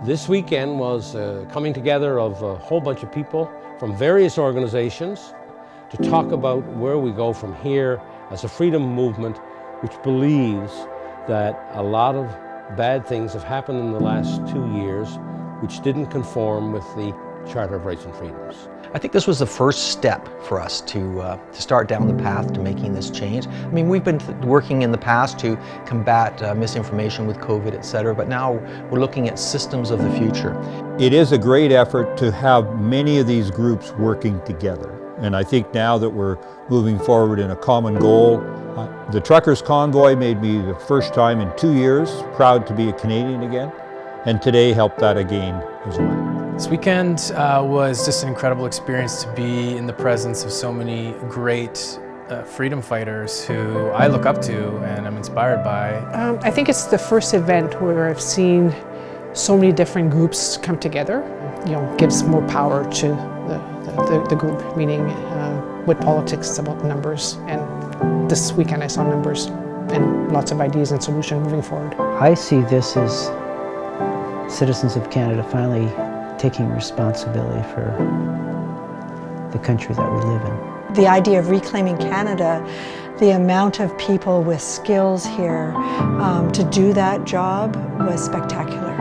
This weekend was coming together of a whole bunch of people from various organizations to talk about where we go from here as a freedom movement which believes that a lot of bad things have happened in the last 2 years which didn't conform with the Charter of Rights and Freedoms. I think this was the first step for us to start down the path to making this change. I mean, we've been working in the past to combat misinformation with COVID, etc., but now we're looking at systems of the future. It is a great effort to have many of these groups working together. And I think now that we're moving forward in a common goal, the Truckers' Convoy made me the first time in 2 years proud to be a Canadian again, and today helped that again as well. This weekend was just an incredible experience to be in the presence of so many great freedom fighters who I look up to and I'm inspired by. I think it's the first event where I've seen so many different groups come together. You know, gives more power to the group, meaning with politics it's about numbers, and this weekend I saw numbers and lots of ideas and solutions moving forward. I see this as citizens of Canada finally taking responsibility for the country that we live in. The idea of reclaiming Canada, the amount of people with skills here to do that job was spectacular.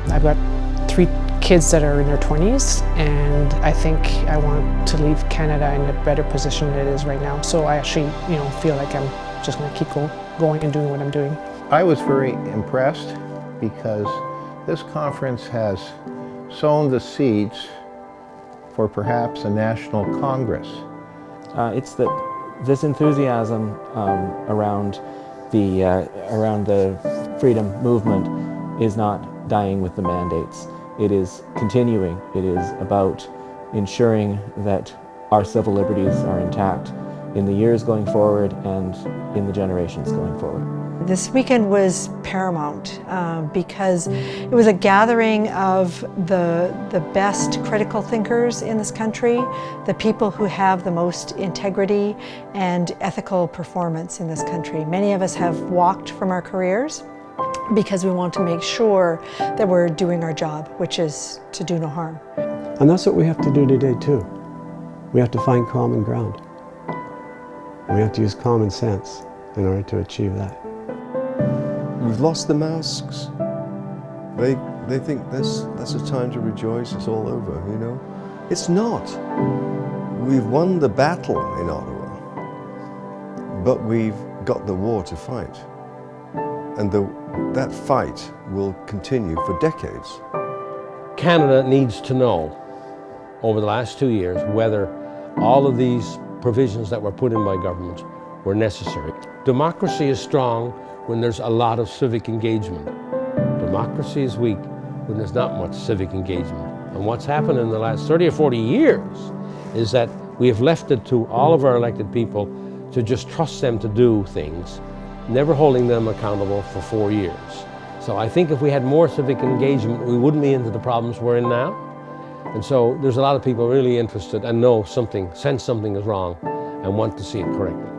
I've got 3 kids that are in their 20s, and I think I want to leave Canada in a better position than it is right now. So I actually, feel like I'm just going to keep going and doing what I'm doing. I was very impressed because this conference has sown the seeds for perhaps a national Congress. It's that this enthusiasm around the freedom movement is not dying with the mandates. It is continuing. It is about ensuring that our civil liberties are intact in the years going forward and in the generations going forward. This weekend was paramount because it was a gathering of the best critical thinkers in this country, the people who have the most integrity and ethical performance in this country. Many of us have walked from our careers because we want to make sure that we're doing our job, which is to do no harm. And that's what we have to do today too. We have to find common ground. We have to use common sense in order to achieve that. We've lost the masks. They think that's a time to rejoice, it's all over, you know? It's not. We've won the battle in Ottawa, but we've got the war to fight. And that fight will continue for decades. Canada needs to know over the last 2 years whether all of these provisions that were put in by government were necessary. Democracy is strong when there's a lot of civic engagement. Democracy is weak when there's not much civic engagement. And what's happened in the last 30 or 40 years is that we have left it to all of our elected people to just trust them to do things, never holding them accountable for 4 years. So I think if we had more civic engagement, we wouldn't be into the problems we're in now. And so there's a lot of people really interested and know something, sense something is wrong and want to see it corrected.